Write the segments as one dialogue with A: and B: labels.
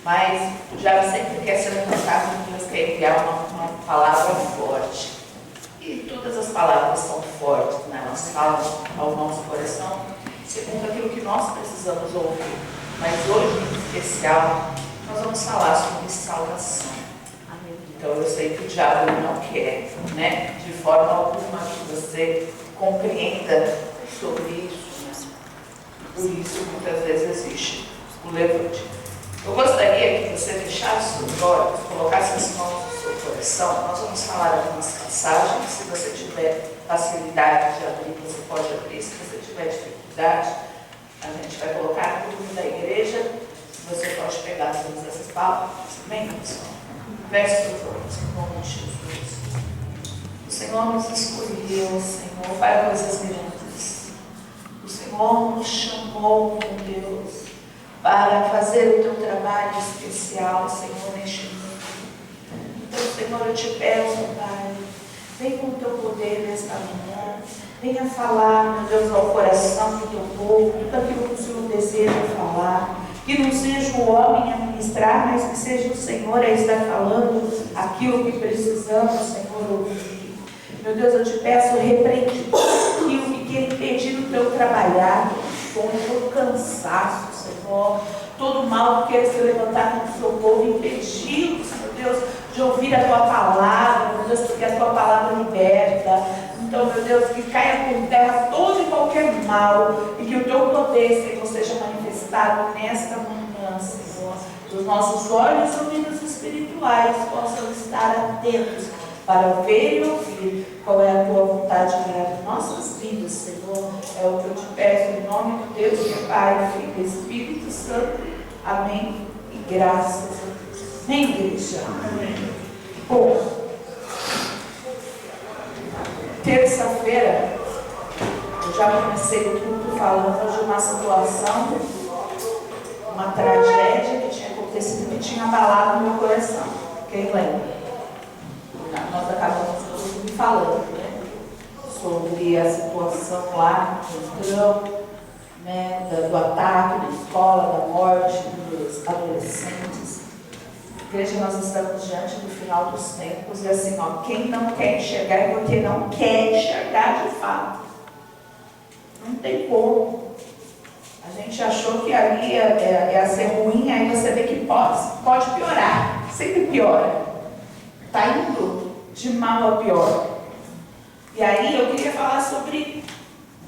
A: Mas o diabo sempre quer se levantar com Deus, quer enviar uma palavra forte. E todas as palavras são fortes, né? Elas falam ao nosso coração, segundo aquilo que nós precisamos ouvir. Mas hoje, em especial, nós vamos falar sobre salvação. Então eu sei que o diabo não quer, né, de forma alguma que você compreenda sobre isso, né? Por isso muitas vezes existe o levante. Eu gostaria que você fechasse os olhos, colocasse as mãos no seu coração. Nós vamos falar algumas passagens. Se você tiver facilidade de abrir, você pode abrir. Se você tiver dificuldade, a gente vai colocar no grupo da igreja. Você pode pegar todas essas palavras. Amém, pessoal? Feche seus olhos, em nome de Jesus. O Senhor nos escolheu, Senhor, para coisas grandes. O Senhor nos chamou, meu Deus, para fazer o teu trabalho especial, Senhor, neste mundo. Então, Senhor, eu te peço, Pai, vem com o teu poder nesta manhã. Venha falar, meu Deus, ao coração do teu povo, tudo aquilo que o Senhor deseja falar. Que não seja o homem a ministrar, mas que seja o Senhor a estar falando aquilo que precisamos, Senhor, ouvir. Meu Deus, eu te peço, repreende aquilo que quer impedir o teu trabalhar, todo cansaço, Senhor, todo mal que quer se levantar contra o seu povo, impedi-los, meu Deus, de ouvir a tua palavra, meu Deus, porque a tua palavra liberta. Então, meu Deus, que caia por terra todo e qualquer mal e que o teu poder, Senhor, seja manifestado nesta manhã, Senhor. Que os nossos olhos e ouvidos espirituais possam estar atentos para ver e ouvir qual é a tua vontade para nossas vidas, Senhor. É o que eu te peço em nome de Deus, que é Pai, Filho e Espírito Santo. Amém. E graças a Deus. Amém, igreja? Amém. Bom, terça-feira, eu já comecei o culto falando de uma situação, uma tragédia que tinha acontecido, que tinha abalado o meu coração. Quem lembra? Nós acabamos falando, né, sobre a situação lá no Centrão, né, do ataque da escola, da morte dos adolescentes. Igreja, nós estamos diante do final dos tempos e assim, ó, quem não quer enxergar é porque não quer enxergar de fato. Não tem como. A gente achou que ali ia ser ruim, aí você vê que pode piorar, sempre piora. Está indo de mal a pior. E aí eu queria falar sobre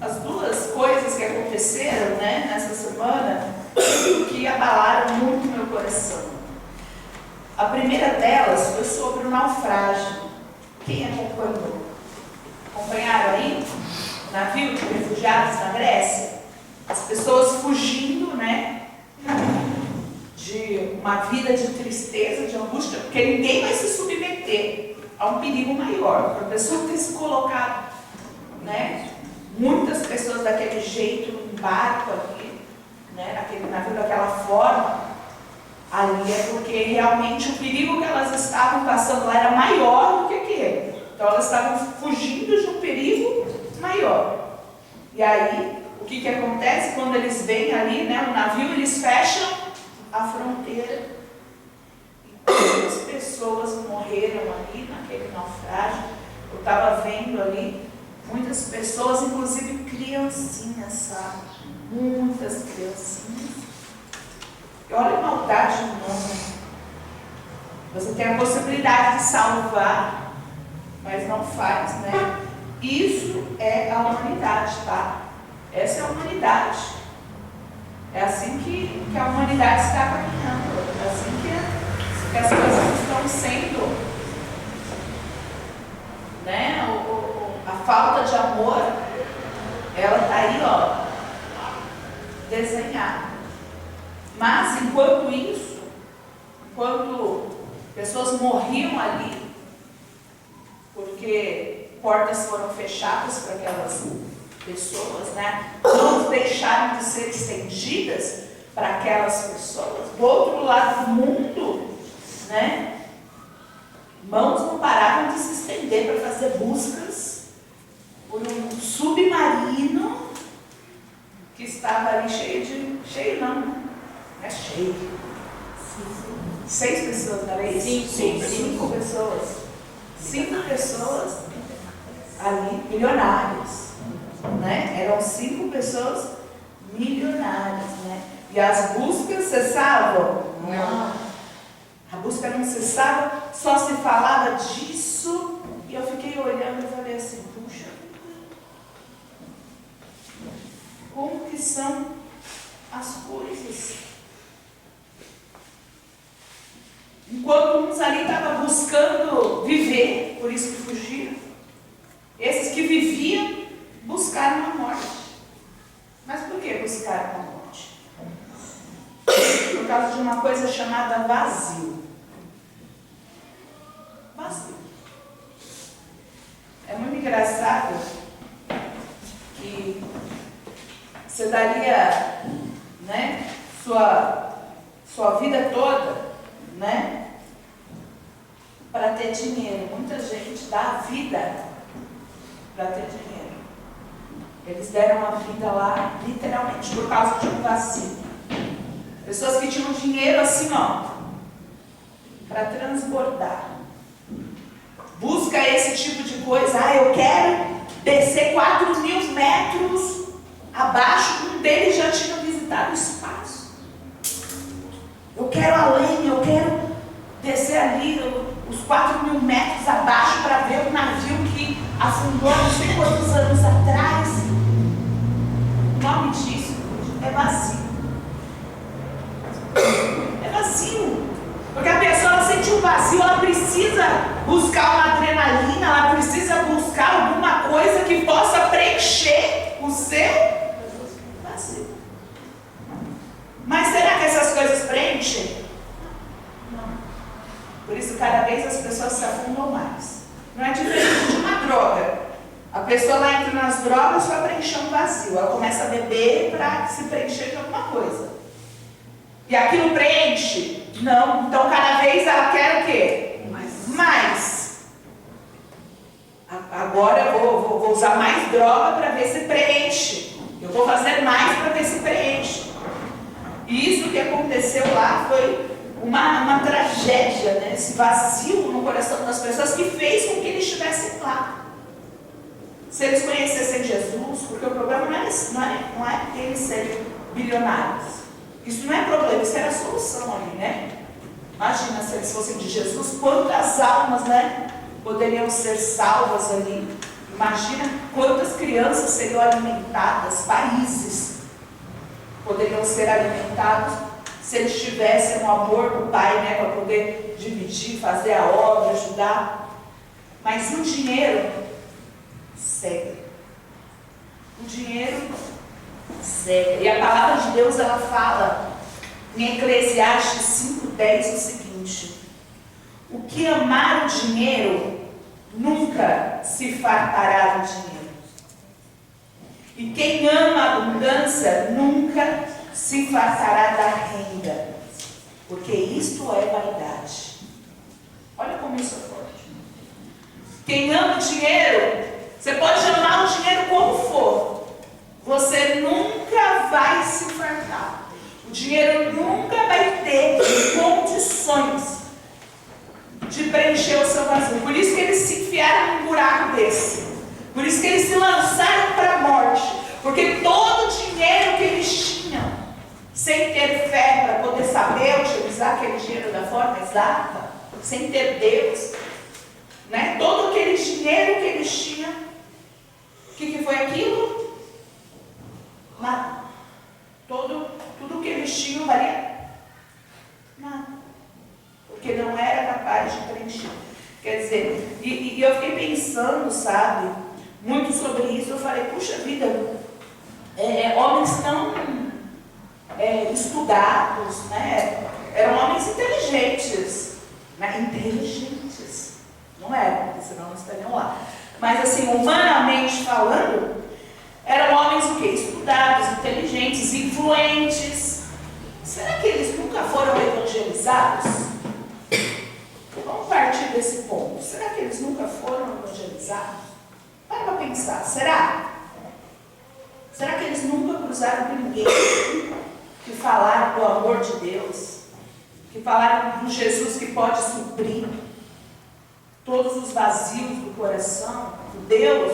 A: as duas coisas que aconteceram, né, nessa semana, que abalaram muito meu coração. A primeira delas foi sobre o naufrágio. Quem acompanhou? Acompanharam aí? O navio de refugiados na Grécia? As pessoas fugindo, né, de uma vida de tristeza, de angústia, porque ninguém vai se submeter a um perigo maior. Para a pessoa ter se colocado, né, muitas pessoas daquele jeito, num barco ali, né, naquele navio daquela forma, ali é porque realmente o perigo que elas estavam passando lá era maior do que aquele. Então elas estavam fugindo de um perigo maior. E aí, o que acontece quando eles vêm ali, né, o navio, eles fecham a fronteira. E muitas pessoas morreram ali naquele naufrágio. Eu estava vendo ali muitas pessoas, inclusive criancinhas, sabe? Muitas criancinhas. E olha a maldade humana. Você tem a possibilidade de salvar, mas não faz, né? Isso é a humanidade, tá? Essa é a humanidade. É assim que a humanidade está caminhando. É assim que as coisas estão sendo, né? A falta de amor, ela está aí, ó, desenhada. Mas, enquanto isso, enquanto pessoas morriam ali, porque portas foram fechadas para aquelas pessoas, né? Mãos deixaram de ser estendidas para aquelas pessoas. Do outro lado do mundo, né? Mãos não paravam de se estender para fazer buscas por um submarino que estava ali cheio não é cheio. 6 pessoas, não era isso? 5 pessoas. 5 pessoas ali, milionários, né? Eram 5 pessoas milionárias, né? E as buscas cessavam? Não. A busca não cessava, só se falava disso. E eu fiquei olhando e falei assim, puxa, como que são as coisas? Enquanto uns ali estavam buscando viver, por isso que fugiram, esses que viviam buscaram a morte. Mas por que buscaram a morte? Por causa de uma coisa chamada vazio. Vazio. É muito engraçado que você daria, né, sua vida toda, né, para ter dinheiro. Muita gente dá a vida para ter dinheiro. Eles deram a vida lá, literalmente, por causa de um vazio. Pessoas que tinham dinheiro assim, ó, para transbordar. Busca esse tipo de coisa. Ah, eu quero descer 4.000 metros abaixo. Um deles já tinha visitado o espaço. Eu quero além, eu quero descer ali os 4.000 metros abaixo para ver o navio que afundou não sei quantos anos atrás. O nome disso é vazio. É vazio. Porque a pessoa ela sente um vazio, ela precisa buscar uma adrenalina, ela precisa buscar alguma coisa que possa preencher o seu vazio. Mas será que essas coisas preenchem? Não. Por isso, cada vez as pessoas se afundam mais. Não é diferente de uma droga. A pessoa lá entra nas drogas para preencher um vazio. Ela começa a beber para se preencher de alguma coisa. E aquilo preenche? Não. Então, cada vez ela quer o quê? Mais. Agora eu vou usar mais droga para ver se preenche. Eu vou fazer mais para ver se preenche. E isso que aconteceu lá foi uma tragédia, né? Esse vazio no coração das pessoas que fez com que eles estivessem lá. Se eles conhecessem Jesus, porque o problema não é eles serem bilionários. Isso não é problema, isso era a solução ali, né? Imagina se eles fossem de Jesus, quantas almas, né, poderiam ser salvas ali. Imagina quantas crianças seriam alimentadas, países poderiam ser alimentados se eles tivessem o amor do Pai, né, para poder dividir, fazer a obra, ajudar. Mas o dinheiro cega. O dinheiro cega. E a palavra de Deus, ela fala em Eclesiastes 5:10 o seguinte: o que amar o dinheiro nunca se fartará do dinheiro. E quem ama a abundância nunca se fartará da renda, porque isto é vaidade. Olha como isso é forte. Quem ama o dinheiro, você pode amar o dinheiro como for, você nunca vai se fartar. O dinheiro nunca vai ter condições de preencher o seu vazio. Por isso que eles se enfiaram num buraco desse. Por isso que eles se lançaram para a morte. Porque todo o dinheiro que eles tinham, sem ter fé para poder saber utilizar aquele dinheiro da forma exata, sem ter Deus, né? Todo aquele dinheiro que eles tinham, o que foi aquilo? Nada. Tudo que eles tinham valia nada. Porque não era capaz de preencher. Quer dizer, e eu fiquei pensando, sabe, muito sobre isso. Eu falei, puxa vida, homens tão estudados, né? Eram homens inteligentes, né? Inteligentes, não eram, porque senão não estariam lá. Mas assim, humanamente falando, eram homens o quê? Estudados, inteligentes, influentes. Será que eles nunca foram evangelizados? Vamos partir desse ponto. Será que eles nunca foram evangelizados? Para pensar, será? Será que eles nunca cruzaram com ninguém que falaram do amor de Deus?
B: que falaram do Jesus que pode suprir todos os vazios do coração, do Deus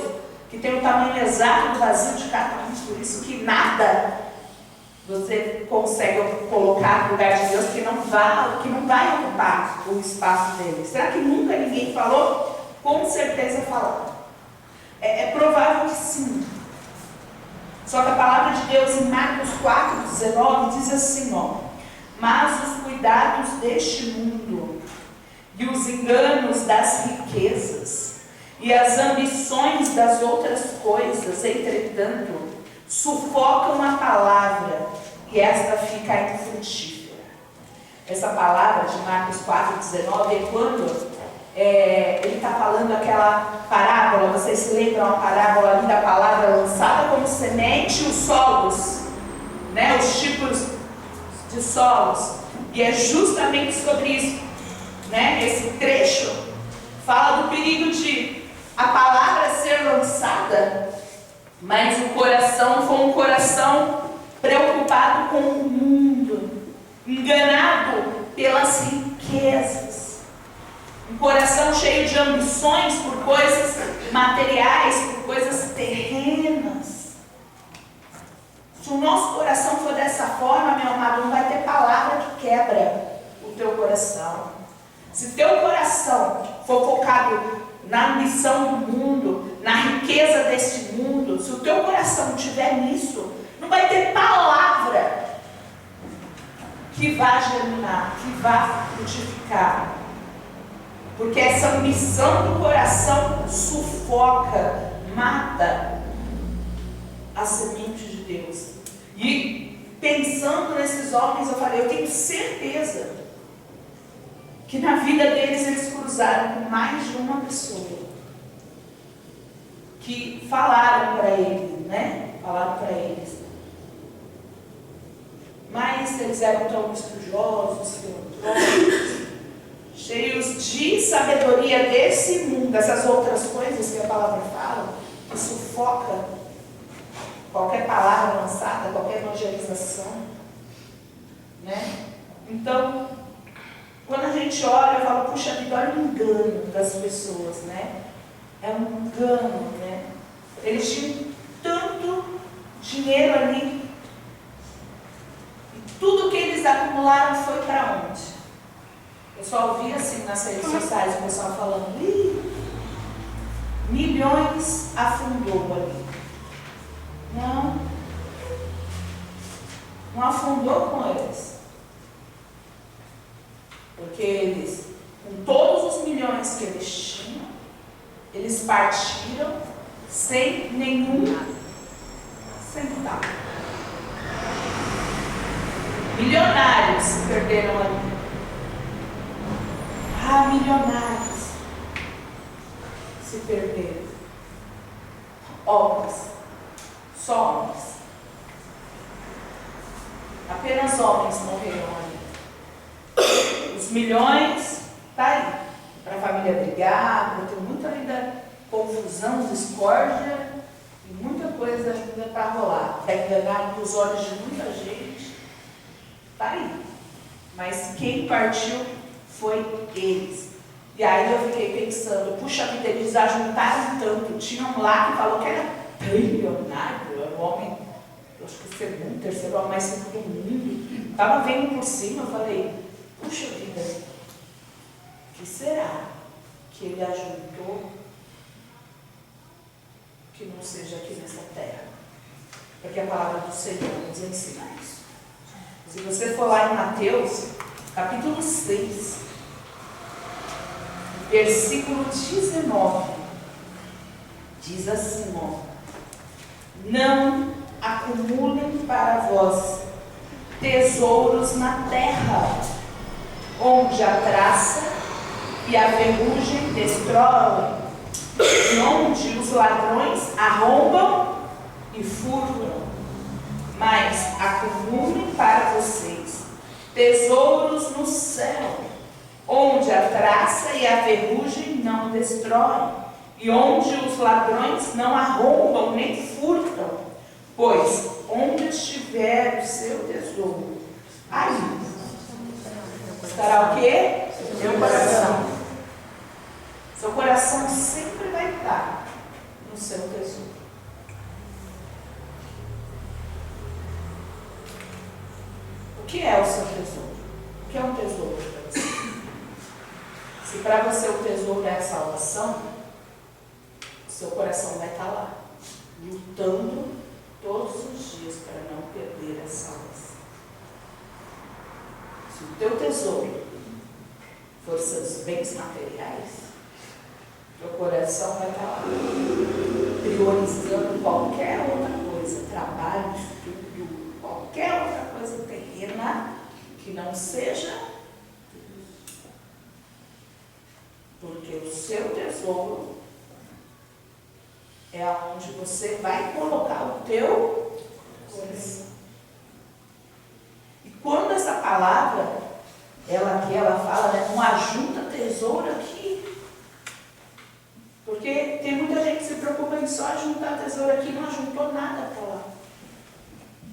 B: que tem o tamanho exato do vazio de cada um, por isso que nada você consegue colocar no lugar de Deus que não vai ocupar o espaço dele. Será que nunca ninguém falou? Com certeza falaram. É provável que sim. Só que a palavra de Deus em Marcos 4,19 diz assim, ó: mas os cuidados deste mundo e os enganos das riquezas e as ambições das outras coisas, entretanto, sufocam a palavra e esta fica infrutífera. Essa palavra de Marcos 4,19 é quando ele está falando aquela parábola. Vocês se lembram a parábola ali da palavra lançada como semente, os solos, né? Os tipos de solos, e é justamente sobre isso, né? Esse trecho fala do perigo de a palavra ser lançada, mas o coração foi um coração preocupado com o mundo, enganado pelas riquezas, um coração cheio de ambições por coisas materiais, por coisas terrenas. Se o nosso coração for dessa forma, meu amado, não vai ter palavra que quebra o teu coração. Se teu coração for focado na ambição do mundo, na riqueza deste mundo, se o teu coração estiver nisso, não vai ter palavra que vá germinar, que vá frutificar. Porque essa ambição do coração sufoca, mata a semente de Deus. E pensando nesses homens, eu falei, eu tenho certeza que na vida deles eles cruzaram com mais de uma pessoa que falaram para ele, né? Falaram para eles. Mas eles eram tão estudiosos, filantrópicos, cheios de sabedoria desse mundo, essas outras coisas que a palavra fala, que sufoca qualquer palavra lançada, qualquer evangelização, né? Então, quando a gente olha, eu falo, puxa vida, olha o engano das pessoas, né? É um engano, né? Eles tinham tanto dinheiro ali, e tudo que eles acumularam foi para onde? Eu só ouvi assim nas redes sociais o pessoal falando, milhões afundou ali. Não afundou com eles. Porque eles, com todos os milhões que eles tinham, eles partiram sem nenhum centavo. Milionários se perderam ali. Milionários se perderam. Homens, só homens. Apenas homens morreram ali. Os milhões, tá aí. Para a família brigar, para ter muita ainda confusão, discórdia e muita coisa ainda para rolar. Para enganar os olhos de muita gente. Tá aí. Mas quem partiu foi eles. E aí eu fiquei pensando, puxa vida, eles ajuntaram tanto. Tinha um lá que falou que era trilionário, era o homem, eu acho que o segundo, terceiro homem mais rico do mundo. Estava vendo por cima, eu falei, puxa vida, o que será que ele ajuntou que não seja aqui nessa terra? Porque a palavra do Senhor nos ensina isso. Se você for lá em Mateus, capítulo 6, versículo 19, diz assim, ó: não acumulem para vós tesouros na terra, onde a traça e a ferrugem destroem, e onde os ladrões arrombam e furtam, mas acumulem para vocês tesouros no céu, onde a traça e a ferrugem não destroem, e onde os ladrões não arrombam nem furtam, pois onde estiver o seu tesouro, aí estará o quê? Seu coração. Seu coração sempre vai estar no seu tesouro. O que é o seu tesouro? O que é um tesouro para você? Se para você o tesouro é a salvação, o seu coração vai estar lá, lutando todos os dias para não perder a salvação. Se o teu tesouro for seus bens materiais, teu coração vai estar lá, priorizando qualquer outra coisa, trabalho, estudo, qualquer outra coisa terrena que não seja, porque o seu tesouro é aonde você vai colocar o teu coração. E quando essa palavra, ela fala, né, não ajunta tesouro aqui, porque tem muita gente que se preocupa em só juntar tesouro aqui, não ajuntou nada para lá.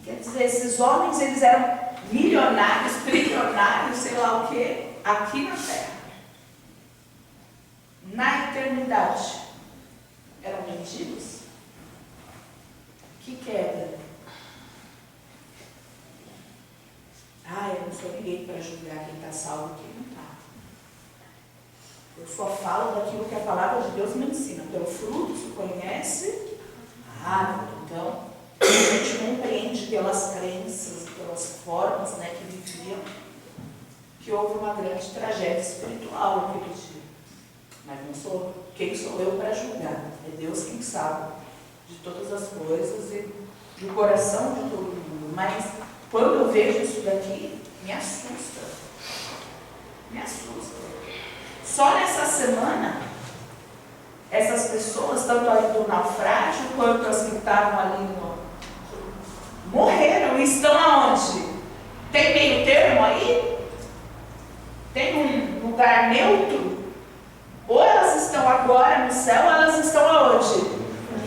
B: Quer dizer, esses homens, eles eram milionários, trilionários, sei lá o que, aqui na terra. Na eternidade, eram mendigos? Que queda! Eu não sou ninguém para julgar quem está salvo e quem não está. Eu só falo daquilo que a palavra de Deus me ensina. Pelo fruto se conhece a árvore. Então, a gente compreende pelas crenças, pelas formas, né, que viviam, que houve uma grande tragédia espiritual naquele dia. Mas não sou, quem sou eu para julgar? É Deus quem sabe de todas as coisas e do coração de todo mundo. Mas quando eu vejo isso daqui, me assusta. Me assusta. Só nessa semana, essas pessoas, tanto ali do naufrágio, quanto as que estavam ali morreram e estão aonde? Tem meio termo aí? Tem um lugar neutro? Ou elas estão agora no céu, ou elas estão aonde?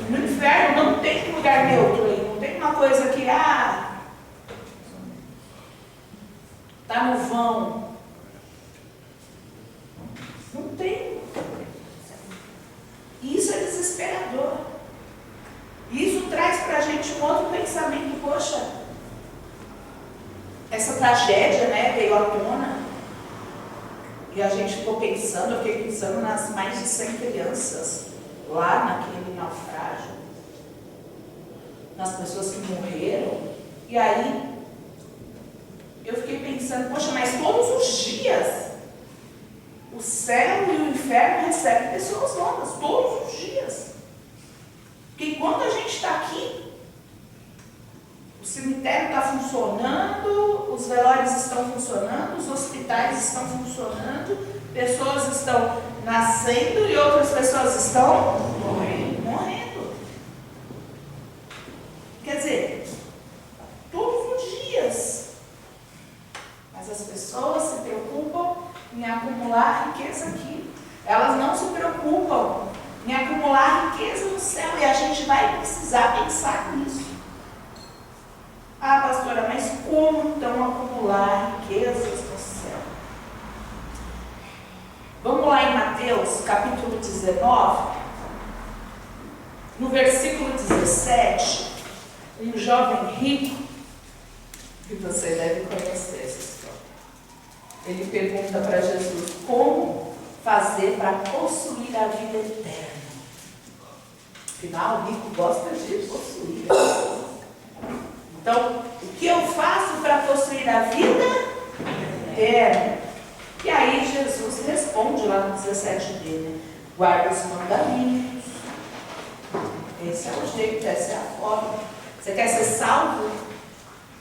B: No inferno. Não tem lugar neutro aí. Não tem uma coisa que, está no vão. Não tem. Isso é desesperador. Isso traz para a gente um outro pensamento. Poxa, essa tragédia, né, veio à tona. E a gente ficou pensando, eu fiquei pensando nas mais de 100 crianças lá naquele naufrágio. Nas pessoas que morreram. E aí, eu fiquei pensando, poxa, mas todos os dias o céu e o inferno recebem pessoas novas, todos os dias. Porque enquanto a gente está aqui, o cemitério está funcionando, os velórios estão funcionando, os hospitais estão funcionando, pessoas estão nascendo e outras pessoas estão morrendo. Quer dizer, todos os dias. Mas as pessoas se preocupam em acumular riqueza aqui. Elas não se preocupam em acumular riqueza no céu. E a gente vai precisar pensar nisso. Pastora, mas como então acumular riquezas no céu? Vamos lá em Mateus, capítulo 19. No versículo 17, um jovem rico, que você deve conhecer essa história. Ele pergunta para Jesus como fazer para possuir a vida eterna. Afinal, o rico gosta de possuir. Então, o que eu faço para possuir a vida eterna? E aí Jesus responde lá no 17 dele, guarda os mandamentos. Esse é o jeito, essa é a forma. Você quer ser salvo?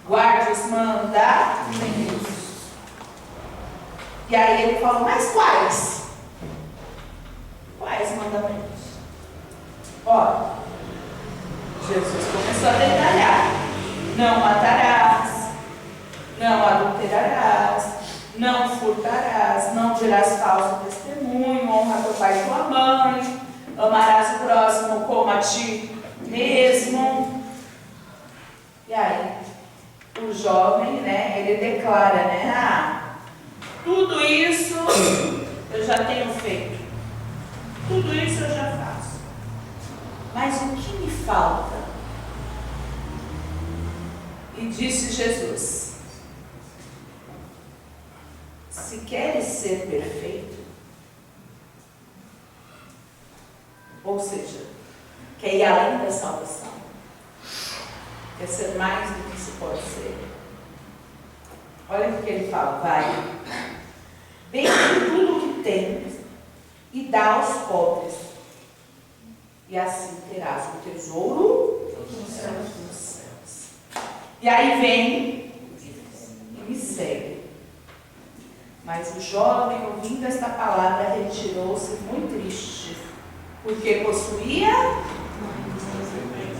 B: Guarde os mandamentos. E aí ele fala, mas quais? Quais mandamentos? Jesus começou a detalhar. Não matarás, não adulterarás, não furtarás, não dirás falso testemunho, honra teu pai e tua mãe, amarás o próximo como a ti mesmo. E aí, o jovem, né, ele declara, né, Tudo isso eu já tenho feito. Tudo isso eu já faço. Mas o que me falta? E disse Jesus: se queres ser perfeito, ou seja, quer ir além da salvação, quer ser mais do que se pode ser, olha o que ele fala: vai, vende tudo o que tens e dá aos pobres, e assim terás um tesouro nos céus. E aí vem e me segue. Mas o jovem, ouvindo esta palavra, retirou-se muito triste, porque possuía muitos bens.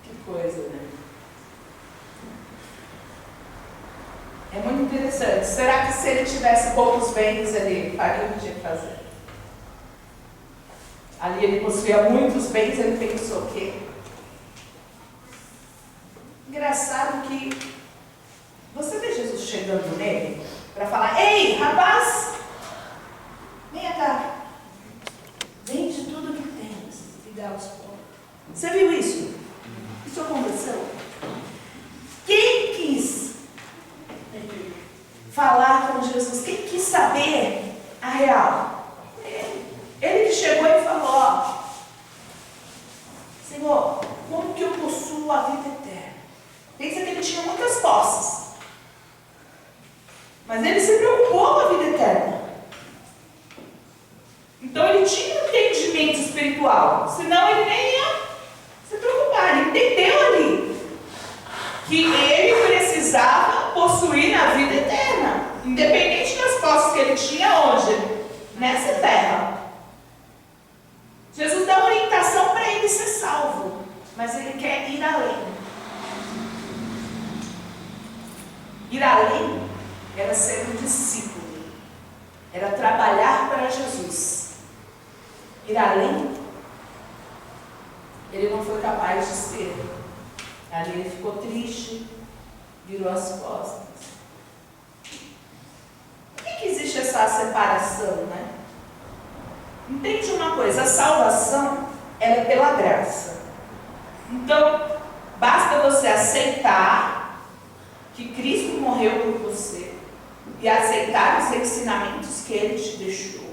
B: Que coisa, né? É muito interessante. Será que se ele tivesse poucos bens, ele faria o que tinha que fazer? Ali ele possuía muitos bens, ele pensou o quê? Engraçado que você vê Jesus chegando nele para falar: ei, rapaz, vem cá, vende tudo que tens e dá aos pobres. Você viu isso? Isso aconteceu? Quem quis falar com Jesus? Quem quis saber a real? Ele que chegou e falou: ó, Senhor, como que eu possuo a vida eterna? Pensa que ele tinha muitas posses, mas ele se preocupou com a vida eterna. Então ele tinha um entendimento espiritual, senão ele nem ia se preocupar. Ele entendeu ali que ele precisava possuir a vida eterna, independente das posses que ele tinha hoje, nessa terra. Jesus dá uma orientação para ele ser salvo, mas ele quer ir além. Ir além era ser um discípulo, era trabalhar para Jesus. Ir além, ele não foi capaz de ser. Ali ele ficou triste, virou as costas. Por que existe essa separação, né? Entende uma coisa: a salvação, ela é pela graça. Então, basta você aceitar que Cristo morreu por você e aceitar os ensinamentos que Ele te deixou,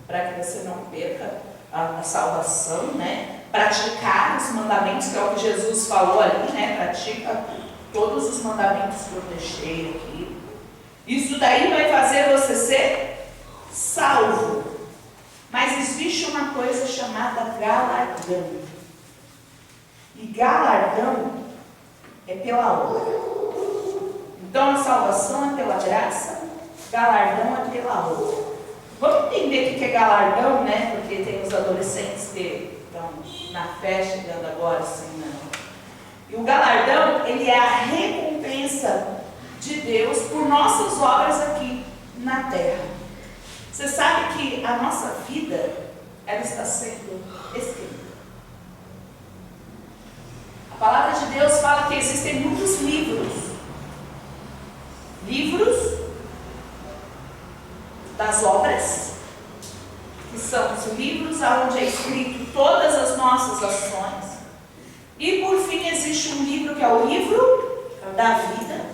B: para que você não perca a salvação, né? Praticar os mandamentos, que é o que Jesus falou ali, né? Pratica todos os mandamentos que eu deixei aqui. Isso daí vai fazer você ser salvo. Mas existe uma coisa chamada galardão. E galardão é pela obra. Então a salvação é pela graça, galardão é pela obra. Vamos entender o que é galardão, né? Porque tem os adolescentes que estão na fé chegando agora, assim, né? E o galardão, ele é a recompensa de Deus por nossas obras aqui na terra. Você sabe que a nossa vida, ela está sendo escrita. A palavra de Deus fala que existem muitos livros. Livros das obras, que são os livros onde é escrito todas as nossas ações. E por fim existe um livro que é o livro da vida.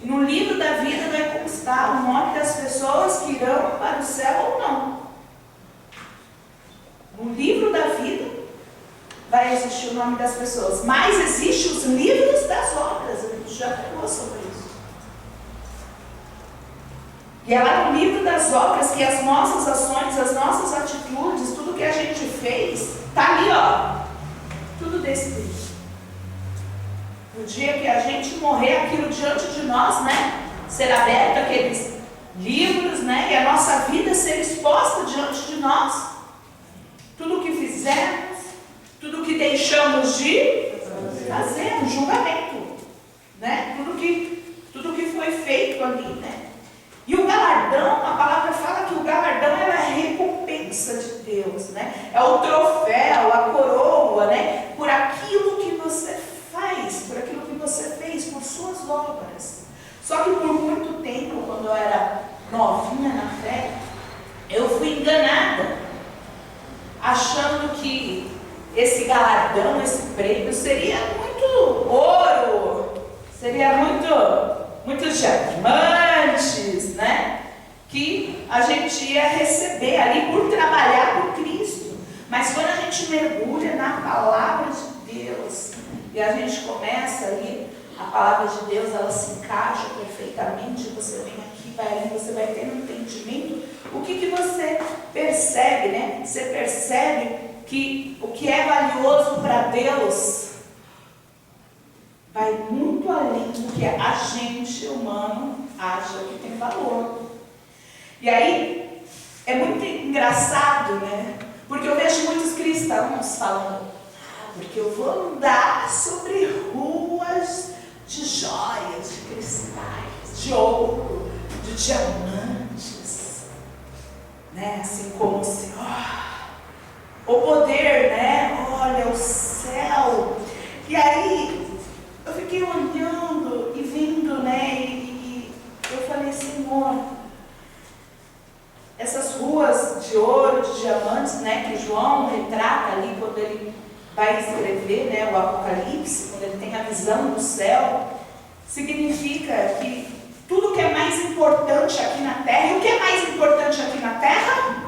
B: E no livro da vida vai constar o nome das pessoas que irão para o céu ou não. No livro da vida vai existir o nome das pessoas, mas existem os livros das obras. A gente já falou sobre isso. E é lá no livro das obras que as nossas ações, as nossas atitudes, tudo que a gente fez, está ali, ó, tudo descrito. No dia que a gente morrer, aquilo diante de nós, né, ser aberto aqueles livros, né, e a nossa vida ser exposta diante de nós. Tudo que fizemos, tudo que deixamos de fazer, um julgamento, né, tudo que foi feito ali, né. E o galardão, a palavra fala que o galardão é a recompensa de Deus, né? É o troféu, a coroa, né? Por aquilo que você faz, por aquilo que você fez, por suas palavras. Só que por muito tempo, quando eu era novinha na fé, eu fui enganada, achando que esse galardão, esse prêmio seria muito ouro, seria muitos diamantes, né? Que a gente ia receber ali por trabalhar por Cristo. Mas quando a gente mergulha na palavra de Deus e a gente começa ali, a palavra de Deus, ela se encaixa perfeitamente, você vem aqui, vai ali, você vai ter um entendimento. O que você percebe, né? Você percebe que o que é valioso para Deus vai muito além do que a gente humano acha que tem valor. E aí, é muito engraçado, né? Porque eu vejo muitos cristãos falando, porque eu vou andar sobre ruas de joias, de cristais, de ouro, de diamantes, né? Assim como se, o poder, né? Olha o céu. E aí, eu fiquei olhando e vendo, né? E eu falei, Senhor, essas ruas de ouro, de diamantes, né? Que João retrata ali quando ele vai escrever, né, o Apocalipse, quando ele tem a visão do céu, significa que tudo que é mais importante aqui na terra, e o que é mais importante aqui na terra?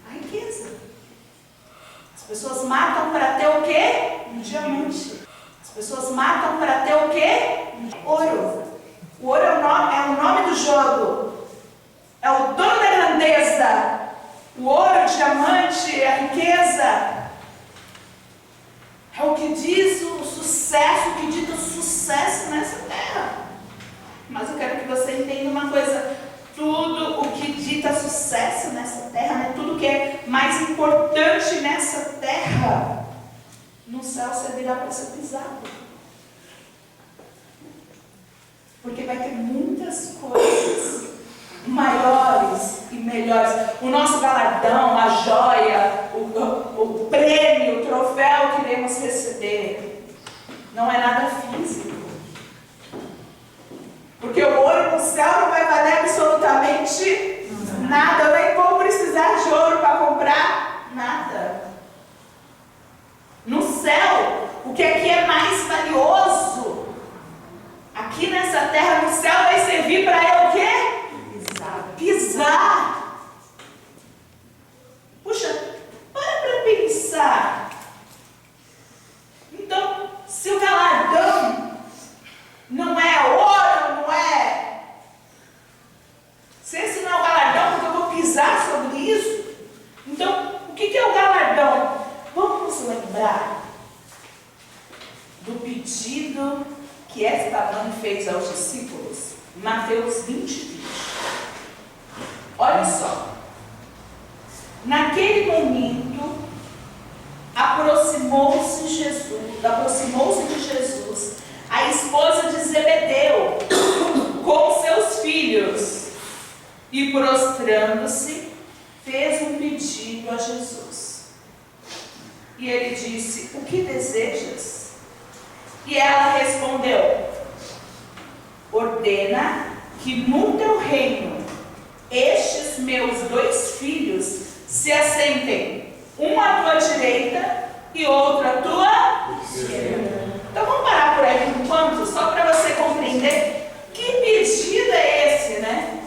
B: A riqueza. As pessoas matam para ter o quê? Um diamante. As pessoas matam para ter o quê? Ouro. O ouro é o nome do jogo. É o dono da grandeza. O ouro, o diamante, a riqueza. É o que diz o sucesso, o que dita o sucesso nessa terra. Mas eu quero que você entenda uma coisa. Tudo o que dita sucesso nessa terra, né? Tudo que é mais importante nessa terra, no céu servirá para ser pisado. Porque vai ter muitas coisas maiores e melhores. O nosso galardão, a joia, o prêmio, o troféu que iremos receber, não é nada físico. Porque o ouro no céu não vai valer absolutamente nada. Eu nem vou precisar de ouro para comprar nada. No céu, o que aqui é mais valioso, aqui nessa terra, no céu, vai servir para eu o quê? Pisar. Puxa, para pensar. Então, se o galardão não é ouro, não é. Se esse não é o galardão, porque eu vou pisar sobre isso. Então, o que é o galardão? Vamos nos lembrar do pedido que esta mãe fez aos discípulos. Mateus 20. Olha só. Naquele momento, aproximou-se de Jesus a esposa de Zebedeu com seus filhos e, prostrando-se, fez um pedido a Jesus. E ele disse: o que desejas? E ela respondeu: ordena que no teu reino estes meus 2 filhos se assentem, um à tua direita e outro à tua esquerda. Então vamos parar por aí por enquanto, só para você compreender que pedido é esse, né?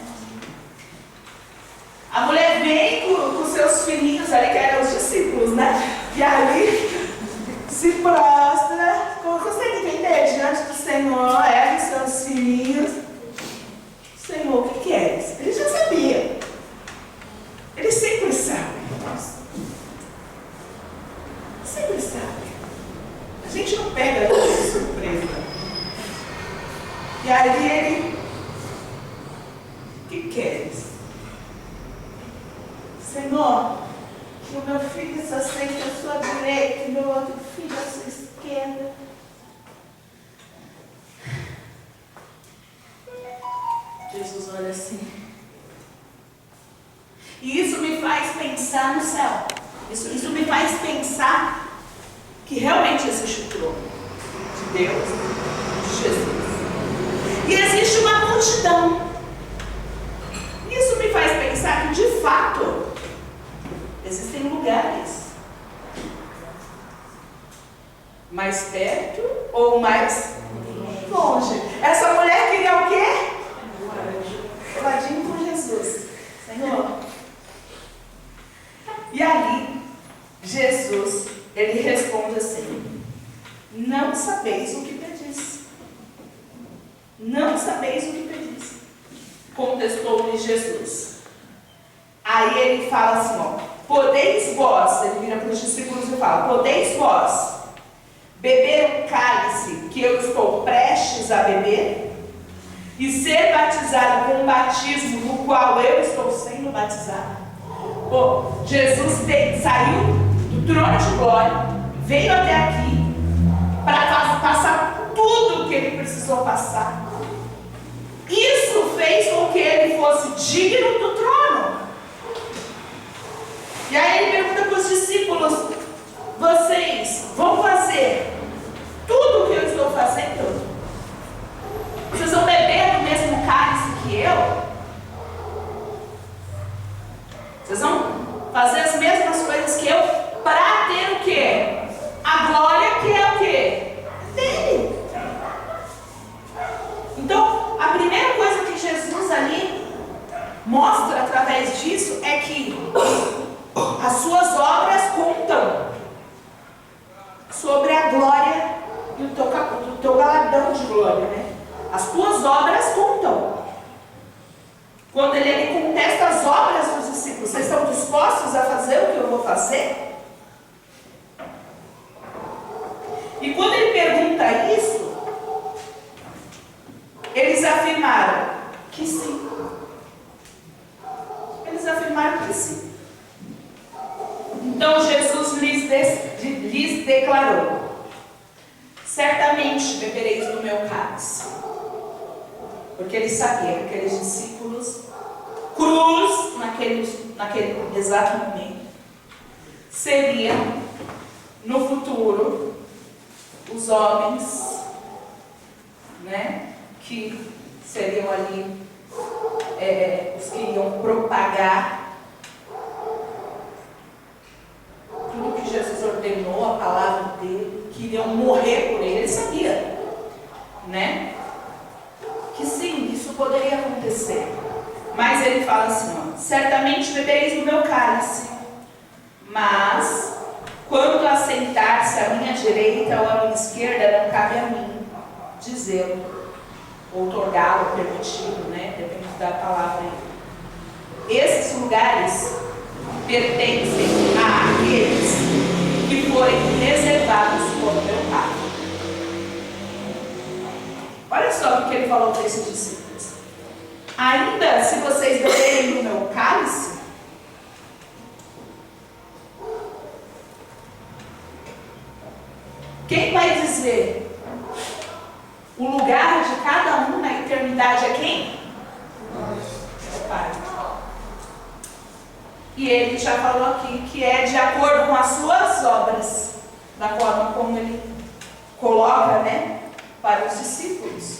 B: A mulher vem com seus filhinhos ali, que eram os discípulos, né? E ali se prostra, como você entender, diante do Senhor, ergue seus filhinhos. Senhor, o que é isso? Ele já sabia. Ele sempre sabe. Sempre sabe. A gente não pega de surpresa. E aí ele, o que queres? Senhor, que o meu filho se aceite à sua direita e o meu outro filho à sua esquerda. Jesus olha assim. E isso me faz pensar no céu. Isso me faz pensar que realmente existe o trono de Deus, de Jesus. multidão. Isso me faz pensar que, de fato, existem lugares mais perto ou mais longe. Essa mulher queria o quê? Ladinho com Jesus. Senhor. E ali, Jesus, ele responde assim: não sabeis o que pedis. Não sabeis o que pedis. Contestou-lhe Jesus. Aí ele fala assim, ó: podeis vós, ele vira para os discípulos e fala: podeis vós beber o cálice que eu estou prestes a beber? E ser batizado com o batismo no qual eu estou sendo batizado? Pô, Jesus saiu do trono de glória, veio até aqui para passar tudo o que ele precisou passar. Isso fez com que ele fosse digno do trono. E aí ele pergunta para os discípulos: vocês vão fazer tudo o que eu estou fazendo? Vocês vão beber do mesmo cálice que eu? Vocês vão fazer as mesmas coisas que eu para ter o quê? A glória que é o quê? Dele. Então, a primeira coisa que Jesus ali mostra através disso é que as suas obras contam sobre a glória e o teu galardão de glória, né? As tuas obras contam. Quando ele contesta as obras dos discípulos: vocês estão dispostos a fazer o que eu vou fazer? E quando ele pergunta isso, eles afirmaram que sim. Eles afirmaram que sim. Então Jesus lhes declarou: certamente bebereis do meu cálice. Porque ele sabia que aqueles discípulos, cruz, naquele exato momento, seriam, no futuro, os homens, né, que seriam ali, os que iriam propagar tudo que Jesus ordenou, a palavra dele, que iriam morrer por ele. Ele sabia, né? Que sim, isso poderia acontecer. Mas ele fala assim, ó: certamente bebereis do meu cálice, mas quando assentar-se à minha direita ou à minha esquerda, não cabe a mim dizê-lo, outorgá-lo, permitido, né? Depende da palavra aí. Esses lugares pertencem àqueles que forem reservados por meu Pai. Olha só o que ele falou para esses discípulos: ainda se vocês beberem do meu cálice, quem vai dizer o lugar de cada um na eternidade é quem? É o Pai. E ele já falou aqui que é de acordo com as suas obras, da forma como ele coloca, né, para os discípulos.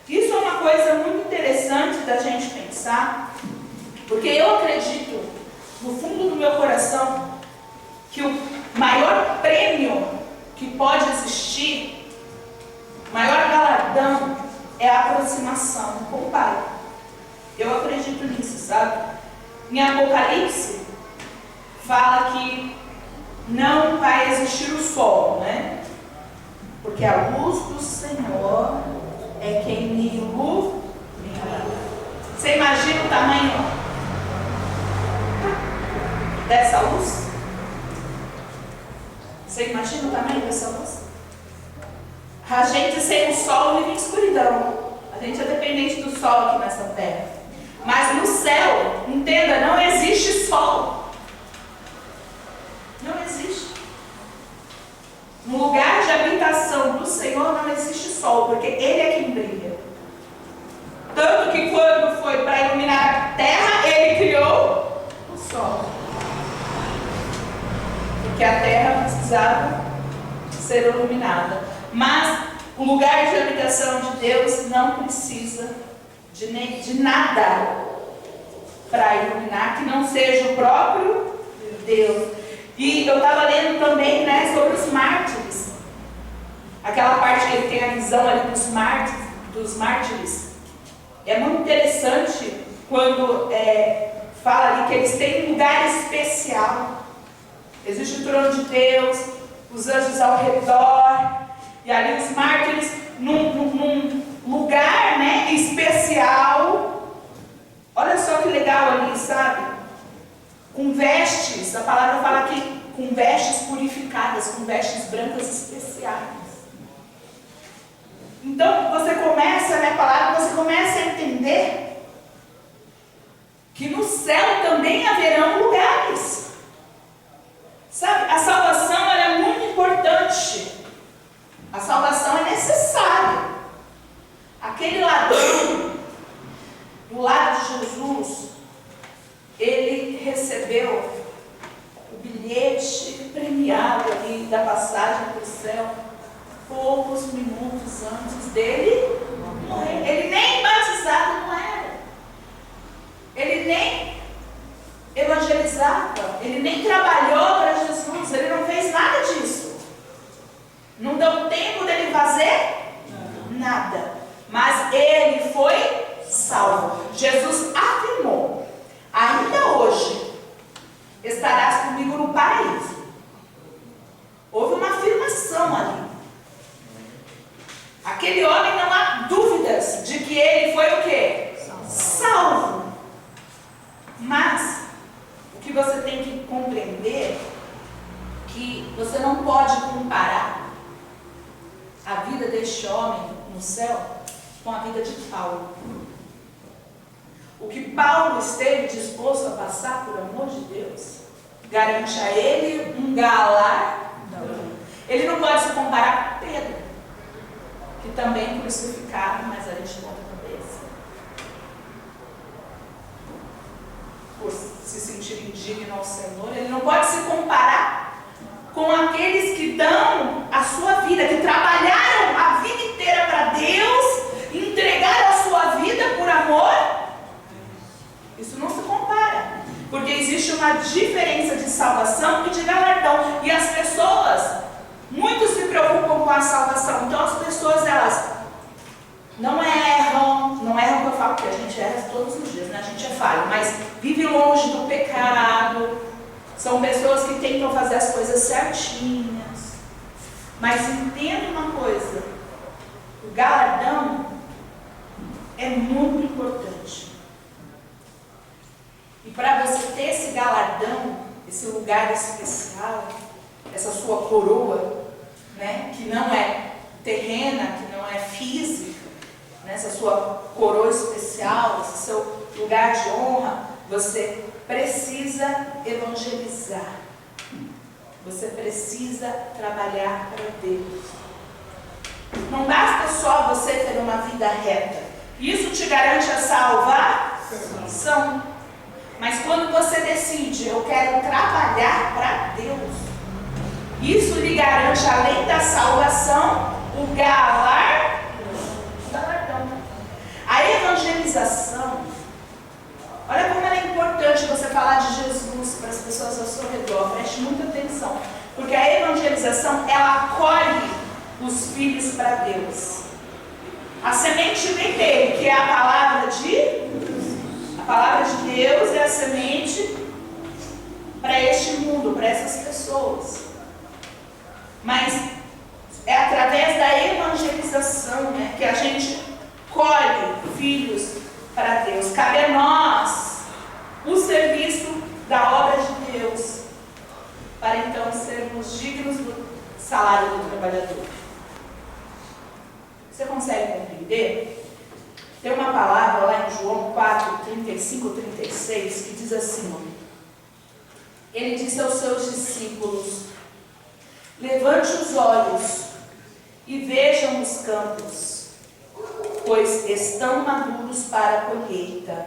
B: Isso é uma coisa muito interessante da gente pensar, porque eu acredito, no fundo do meu coração, que o maior prêmio que pode existir, o maior galardão, é a aproximação com o Pai. Eu acredito nisso, sabe? Em Apocalipse, fala que não vai existir o sol, né? Porque a luz do Senhor é quem me ilumina. Você imagina o tamanho dessa luz? Você imagina o tamanho dessa luz? A gente sem o sol vive em escuridão. A gente é dependente do sol aqui nessa terra. Mas no céu, entenda, não existe sol. Não existe. No lugar de habitação do Senhor não existe sol, porque Ele é quem brilha. Tanto que quando foi para iluminar a terra, Ele criou o sol. Porque a terra precisava ser iluminada. Mas o lugar de habitação de Deus não precisa de nada para iluminar que não seja o próprio Deus. E eu estava lendo também, né, sobre os mártires. Aquela parte que ele tem a visão ali dos mártires. É muito interessante quando fala ali que eles têm um lugar especial. Existe o trono de Deus, os anjos ao redor, e ali os mártires num lugar, né, especial. Olha só que legal ali, sabe? Com vestes, a palavra fala aqui, com vestes purificadas, com vestes brancas especiais. Então, você começa, né, a palavra, você começa a entender que no céu também haverão lugares. Sabe, a salvação ela é muito importante. A salvação é necessária. Aquele ladrão, do lado de Jesus, ele recebeu o bilhete premiado ali da passagem para o céu poucos minutos antes dele morrer. Ele nem batizado não era. Ele nem evangelizava. Ele nem trabalhou para Jesus. Ele não fez nada disso. Não deu tempo dele fazer nada. Mas ele foi salvo. Jesus afirmou: ainda hoje estarás comigo no paraíso. Houve uma afirmação ali. Aquele homem, não há dúvidas de que ele foi o quê? Salvo. Mas o que você tem que compreender que você não pode comparar a vida deste homem no céu com a vida de Paulo. O que Paulo esteve disposto a passar por amor de Deus garante a ele um galardão. Ele não pode se comparar com Pedro, que também crucificaram, mas a gente ponta a cabeça por se sentir indigno ao Senhor. Ele não pode se comparar com aqueles que dão a sua vida, que trabalharam a vida inteira para Deus, entregaram a sua vida por amor. Isso não se compara, porque existe uma diferença de salvação e de galardão. E as pessoas, muitos se preocupam com a salvação. Então as pessoas, elas não erram que eu falo, porque a gente erra todos os dias, né? A gente é falho, mas vive longe do pecado. São pessoas que tentam fazer as coisas certinhas. Mas entenda uma coisa, o galardão é muito importante. E para você ter esse galardão, esse lugar especial, essa sua coroa, né, que não é terrena, que não é física, né, essa sua coroa especial, esse seu lugar de honra, você precisa evangelizar. Você precisa trabalhar para Deus. Não basta só você ter uma vida reta. Isso te garante a salvação. Mas quando você decide, eu quero trabalhar para Deus, isso lhe garante, além da salvação, o galardão. A evangelização, olha como é importante você falar de Jesus para as pessoas ao seu redor. Preste muita atenção, porque a evangelização, ela acolhe os filhos para Deus. A semente vem dele, que é a palavra de Deus, é a semente para este mundo, para essas pessoas. Mas é através da evangelização, né, que a gente colhe filhos para Deus. Cabe a nós o serviço da obra de Deus, para então sermos dignos do salário do trabalhador. Você consegue compreender? Tem uma palavra lá em João 4, 35, 36, que diz assim, ó, ele disse aos seus discípulos: levante os olhos e vejam os campos, pois estão maduros para a colheita.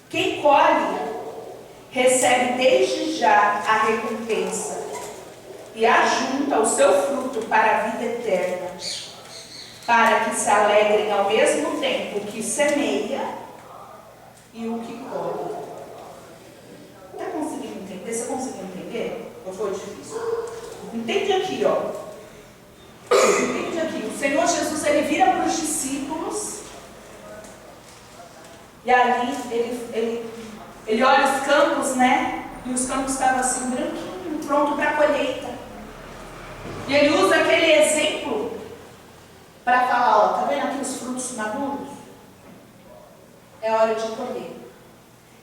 B: Quem colhe recebe desde já a recompensa e ajunta o seu fruto para a vida eterna, para que se alegrem ao mesmo tempo o que semeia e o que colhe. Está conseguindo entender? Você conseguiu entender? Ou foi difícil? Entende aqui, ó. Entende aqui. O Senhor Jesus, ele vira para os discípulos e ali ele olha os campos, né? E os campos estavam assim, branquinho, pronto para a colheita. E ele usa aquele exemplo para falar, ó, tá vendo aqui os frutos maduros? É hora de colher.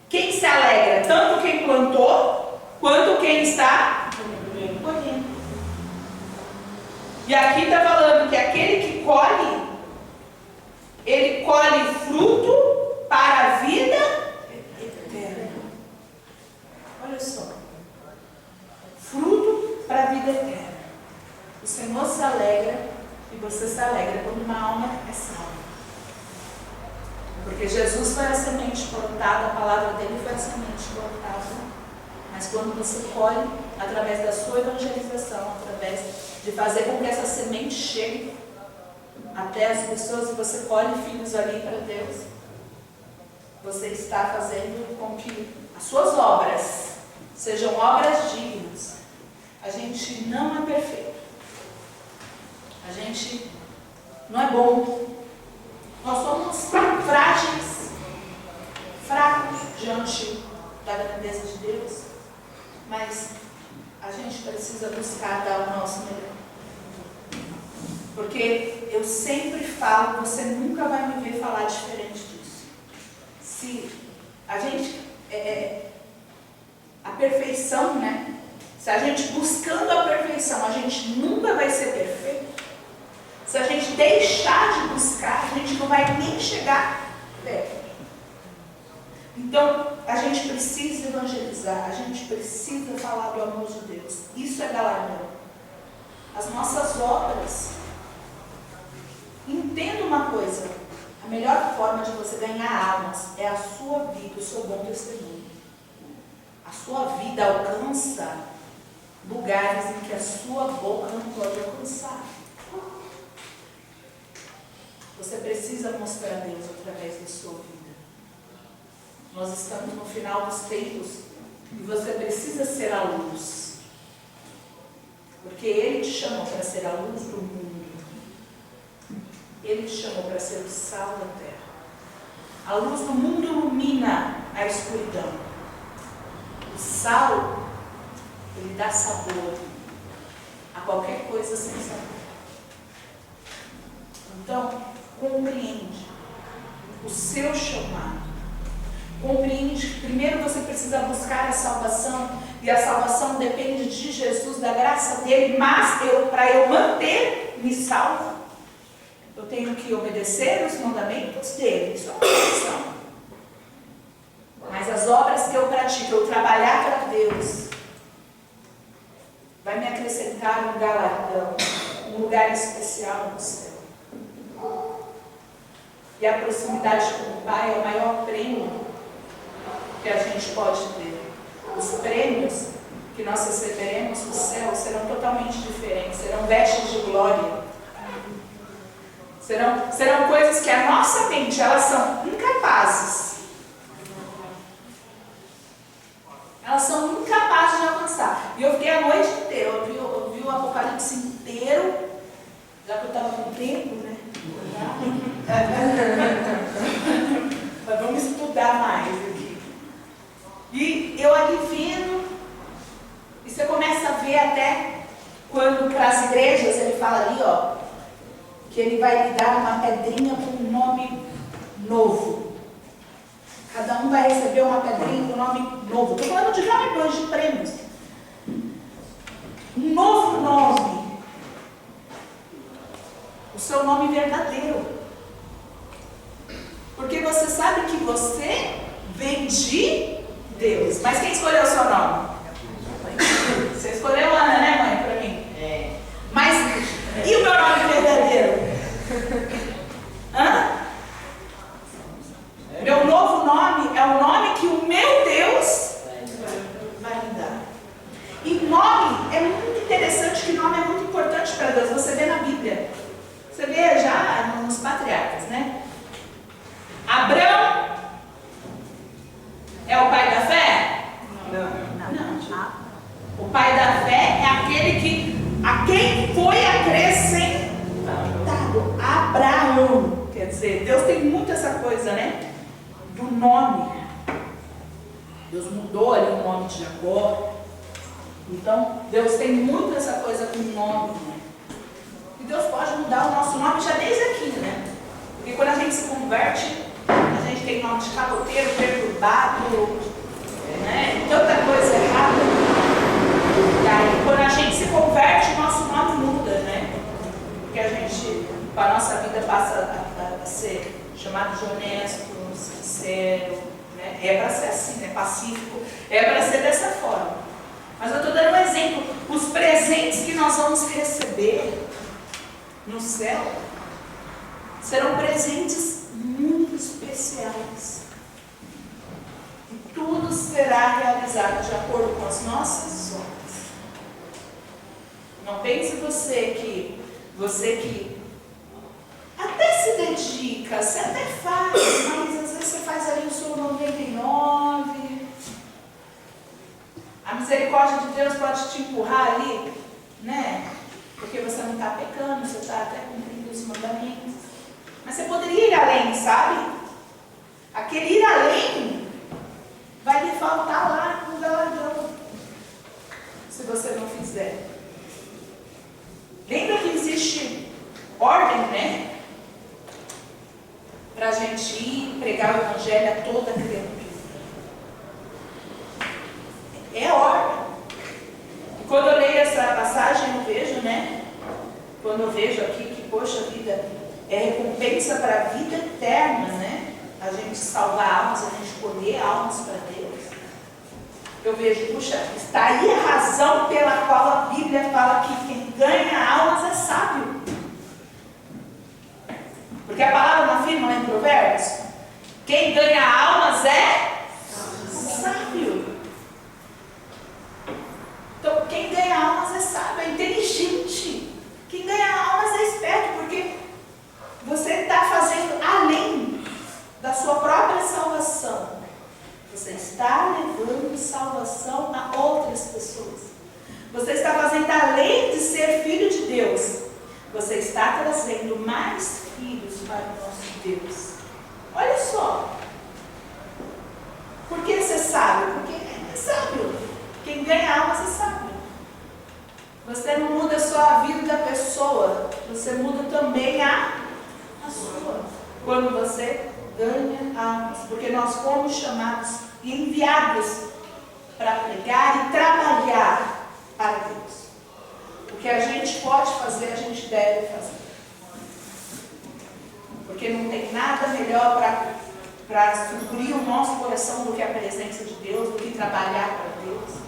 B: Quem se alegra? Tanto quem plantou, quanto quem está colhendo. E aqui está falando que aquele que colhe, ele colhe fruto para a vida eterna. Olha só. Fruto para a vida eterna. O Senhor se alegra e você se alegra quando uma alma é salva. Porque Jesus foi a semente plantada, a palavra dele foi a semente plantada. Mas quando você colhe, através da sua evangelização, através de fazer com que essa semente chegue até as pessoas e você colhe filhos ali para Deus, você está fazendo com que as suas obras sejam obras dignas. A gente não é perfeito. A gente não é bom. Nós somos frágeis, fracos diante da grandeza de Deus, mas a gente precisa buscar dar o nosso melhor. Porque eu sempre falo, você nunca vai me ver falar diferente disso. Se a gente, a perfeição, né? Se a gente buscando a perfeição, a gente nunca vai ser perfeito. Se a gente deixar de buscar, a gente não vai nem chegar perto. Então, a gente precisa evangelizar, a gente precisa falar do amor de Deus. Isso é galardão. As nossas obras. Entenda uma coisa, a melhor forma de você ganhar almas é a sua vida, o seu bom testemunho. A sua vida alcança lugares em que a sua boca não pode alcançar. Você precisa mostrar a Deus através da sua vida. Nós estamos no final dos tempos e você precisa ser a luz. Porque Ele te chamou para ser a luz do mundo. Ele te chamou para ser o sal da terra. A luz do mundo ilumina a escuridão. O sal, ele dá sabor a qualquer coisa sem sabor. Então, compreende o seu chamado. Compreende que primeiro você precisa buscar a salvação, e a salvação depende de Jesus, da graça dele, mas para eu manter-me salvo, eu tenho que obedecer os mandamentos dele. Isso é uma condição. Mas as obras que eu pratico, eu trabalhar para Deus, vai me acrescentar um galardão, um lugar especial no céu. E a proximidade com o Pai é o maior prêmio que a gente pode ter. Os prêmios que nós receberemos no céu serão totalmente diferentes, serão vestes de glória. Serão coisas que a nossa mente, elas são incapazes. Elas são incapazes de alcançar. E eu fiquei a noite inteira, eu vi o Apocalipse inteiro, já que eu estava com tempo, né? Mas vamos estudar mais aqui. E eu ali vendo, e você começa a ver até quando para as igrejas ele fala ali, ó, que ele vai lhe dar uma pedrinha com um nome novo. Cada um vai receber uma pedrinha com um nome novo. Estou falando de galardões, de prêmios. Um novo nome. O seu nome verdadeiro. Porque você sabe que você vem de Deus. Mas quem escolheu o seu nome? Você escolheu Ana, né, mãe, para mim? É. Mas e o meu nome verdadeiro? Hã? Meu novo nome é o nome que o meu Deus vai me dar. E nome é muito interessante, que nome é muito importante para Deus. Você vê na Bíblia. Você vê já Abraão, quer dizer, Deus tem muito essa coisa, né? Do nome. Deus mudou ali o nome de Jacó. Então, Deus tem muito essa coisa com o nome, né? E Deus pode mudar o nosso nome já desde aqui, né? Porque quando a gente se converte, a gente tem nome de caloteiro, perturbado, né? Tanta coisa errada. E aí, quando a gente se converte, o nosso nome muda, né? Porque a gente, a nossa vida passa a ser chamado de honesto, sincero, né? É para ser assim, né? Pacífico, é para ser dessa forma. Mas eu estou dando um exemplo. Os presentes que nós vamos receber no céu serão presentes muito especiais. E tudo será realizado de acordo com as nossas obras. Não pense você que até se dedica, você até faz, mas às vezes você faz ali o seu 99. A misericórdia de Deus pode te empurrar ali, né? Porque você não está pecando, você está até cumprindo os mandamentos. Mas você poderia ir além, sabe? Aquele ir além vai lhe faltar lá no galardão, se você não fizer. Lembra que existe ordem, né? Para a gente ir pregar o evangelho a toda criatura. É ordem. E quando eu leio essa passagem, eu vejo, né? Quando eu vejo aqui que, poxa vida, é recompensa para a vida eterna, né? A gente salvar almas, a gente colher almas para Deus. Eu vejo, puxa, está aí a razão pela qual a Bíblia fala que quem ganha almas é sábio. Porque a palavra não afirma lá em Provérbios? Quem ganha almas é sábio. Então, quem ganha almas é sábio, é inteligente. Quem ganha almas é esperto, porque você está fazendo além da sua própria salvação. Você está levando salvação a outras pessoas. Você está fazendo além de ser filho de Deus. Você está trazendo mais filhos para o nosso Deus. Olha só. Por que você sabe? Porque é sábio. Quem ganha almas é sábio. Você não muda só a vida da pessoa, você muda também a sua. Quando você ganha almas. Porque nós fomos chamados e enviados para pregar e trabalhar para Deus. O que a gente pode fazer, a gente deve fazer. Porque não tem nada melhor para suprir o nosso coração do que a presença de Deus, do que trabalhar para Deus.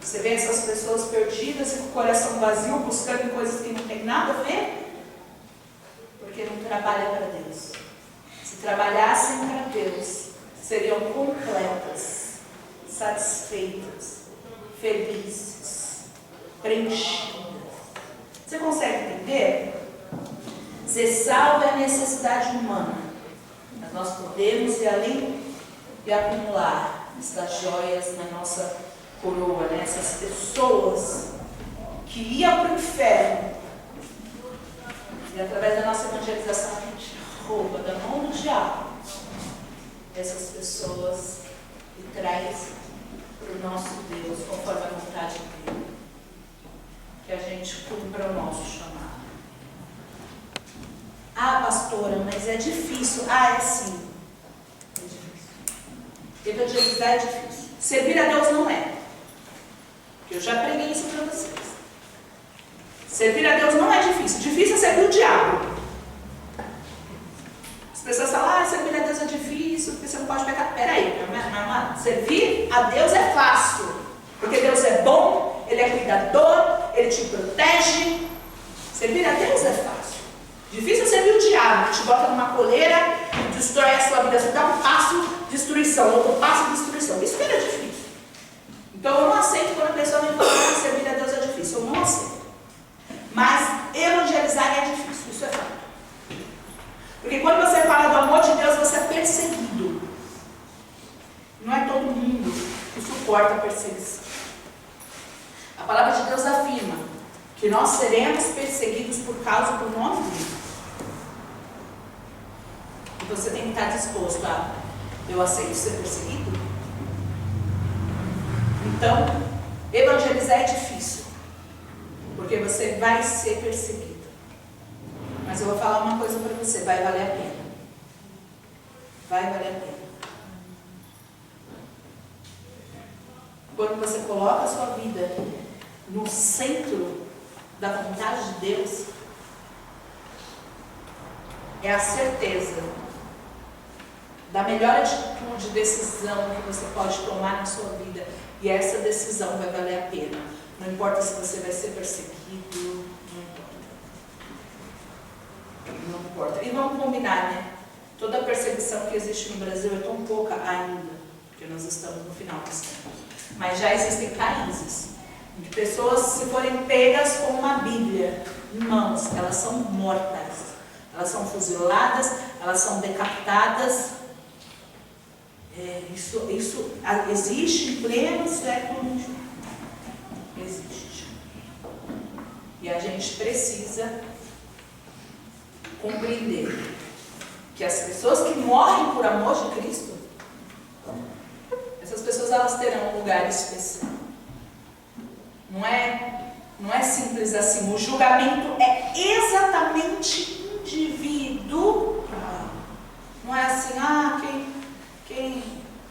B: Você vê essas pessoas perdidas e com o coração vazio, buscando coisas que não tem nada a ver, porque não trabalham para Deus. Se trabalhassem para Deus, seriam completas, satisfeitas, felizes, preenchidas. Você consegue entender? Ser salvo é a necessidade humana, mas nós podemos ir além e acumular estas joias na nossa coroa, né? Essas pessoas que iam para o inferno e através da nossa evangelização a gente rouba da mão do diabo essas pessoas e traz para o nosso Deus conforme a vontade dele, que a gente cumpra o nosso chamado. Ah, pastora, mas é difícil. Ah, é sim, é difícil. Evangelizar é difícil, servir a Deus não é. Eu já preguei isso para vocês. Servir a Deus não é difícil. Difícil é servir o diabo. As pessoas falam, servir a Deus é difícil, porque você não pode pecar. Peraí, servir a Deus é fácil. Porque Deus é bom, Ele é cuidador, Ele te protege. Servir a Deus é fácil. Difícil é servir o diabo, que te bota numa coleira, destrói a sua vida, você dá um passo de destruição, outro passo de destruição. Isso que é difícil. Então eu não aceito quando a pessoa me fala que servir a Deus é difícil. Eu não aceito. Mas evangelizar é difícil, isso é fato. Porque quando você fala do amor de Deus, você é perseguido. Não é todo mundo que suporta a perseguição. A palavra de Deus afirma que nós seremos perseguidos por causa do nome dele. você tem que estar disposto a: eu aceito ser perseguido? Então, evangelizar é difícil, porque você vai ser perseguido. Mas eu vou falar uma coisa para você: vai valer a pena. Vai valer a pena. Quando você coloca a sua vida no centro da vontade de Deus, é a certeza da melhor atitude, decisão que você pode tomar na sua vida. E essa decisão vai valer a pena. Não importa se você vai ser perseguido, não importa. Não importa. E vamos combinar, né? Toda a perseguição que existe no Brasil é tão pouca ainda, porque nós estamos no final dos tempos. Mas já existem países de pessoas, se forem pegas com uma Bíblia em mãos, elas são mortas, elas são fuziladas, elas são decapitadas. Isso existe em pleno século XXI. Existe. E a gente precisa compreender que as pessoas que morrem por amor de Cristo, essas pessoas, elas terão um lugar especial. Não é simples assim. O julgamento é exatamente individual. Não é assim: quem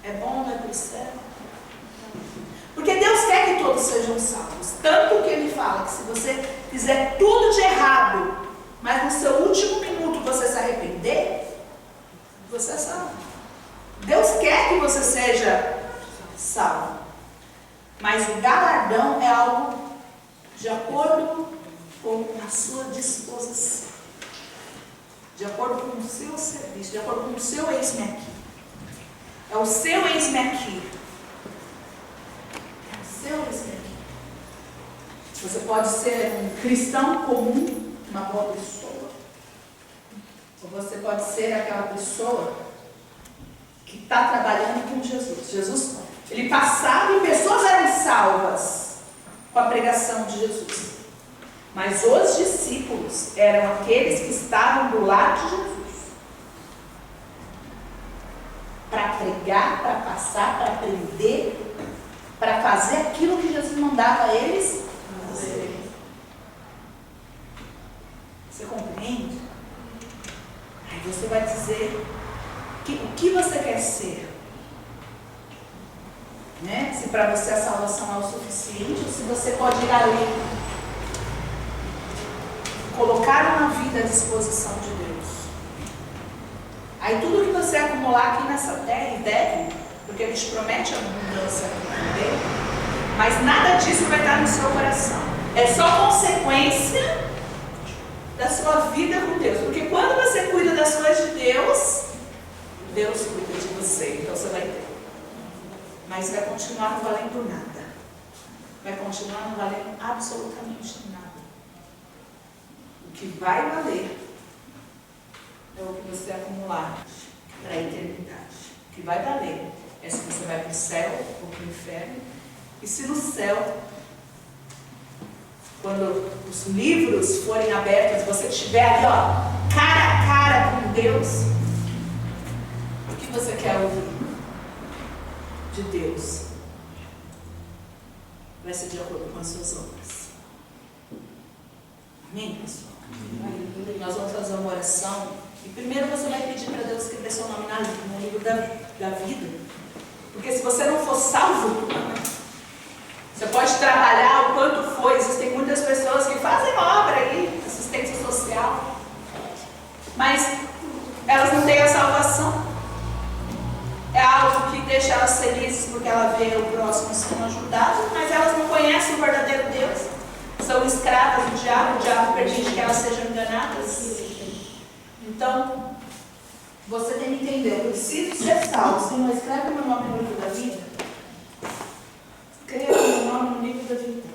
B: é bom vai para o céu. Porque Deus quer que todos sejam salvos. Tanto que Ele fala que se você fizer tudo de errado, mas no seu último minuto você se arrepender, você é salvo. Deus quer que você seja salvo. Mas o galardão é algo de acordo com a sua disposição, de acordo com o seu serviço, de acordo com o seu eis-me aqui. É o seu eis-me aqui. É o seu eis-me aqui. Você pode ser um cristão comum, uma boa pessoa, ou você pode ser aquela pessoa que está trabalhando com Jesus. Jesus, Ele passava e pessoas eram salvas com a pregação de Jesus. Mas os discípulos eram aqueles que estavam do lado de Jesus. Para pregar, para passar, para aprender, para fazer aquilo que Jesus mandava a eles fazer. Você compreende? Aí você vai dizer o que você quer ser. Né? Se para você a salvação é o suficiente, ou se você pode ir além. Colocar uma vida à disposição de Deus. Aí tudo que você acumular aqui nessa terra, e deve, porque Ele te promete a abundância dele, mas nada disso vai estar no seu coração. É só consequência da sua vida com Deus. Porque quando você cuida das coisas de Deus, Deus cuida de você. Então você vai ter. Mas vai continuar não valendo nada. Vai continuar não valendo absolutamente nada. O que vai valer é o que você acumular para a eternidade. O que vai valer é se você vai para o céu ou para o inferno. E se no céu, quando os livros forem abertos, você estiver ali, ó, cara a cara com Deus, o que você quer ouvir de Deus? Vai ser de acordo com as suas obras. Amém, pessoal? Nós vamos fazer uma oração. E primeiro você vai pedir para Deus escrever seu nome no livro da vida. Porque se você não for salvo, você pode trabalhar o quanto for. Existem muitas pessoas que fazem obra aí, assistência social, mas elas não têm a salvação. É algo que deixa elas felizes porque ela vê o próximo sendo ajudado, mas elas não conhecem o verdadeiro Deus. São escravas do diabo, o diabo permite que elas sejam enganadas. Então, você tem que entender: eu preciso ser salvo. Se não escreve meu nome no livro da vida, escreva meu nome no livro da vida.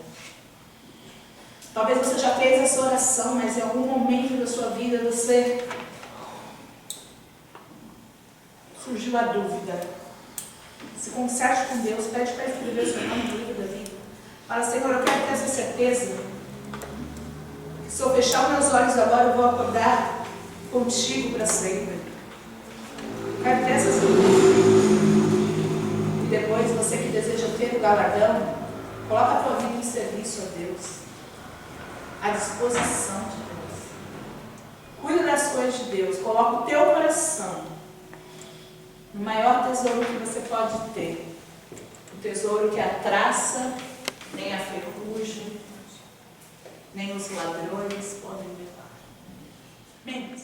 B: Talvez você já fez essa oração, mas em algum momento da sua vida você surgiu a dúvida. Se conserte com Deus, pede para escrever o seu nome no livro da vida. Fala: Senhor, eu quero ter essa certeza que se eu fechar meus olhos agora, eu vou acordar contigo para sempre. Quero ter essas coisas. E depois, você que deseja ter o galardão, coloca a tua vida em serviço a Deus, à disposição de Deus. Cuida das coisas de Deus, coloca o teu coração no maior tesouro que você pode ter. O tesouro que a traça, nem a ferrugem, nem os ladrões podem levar. Amém?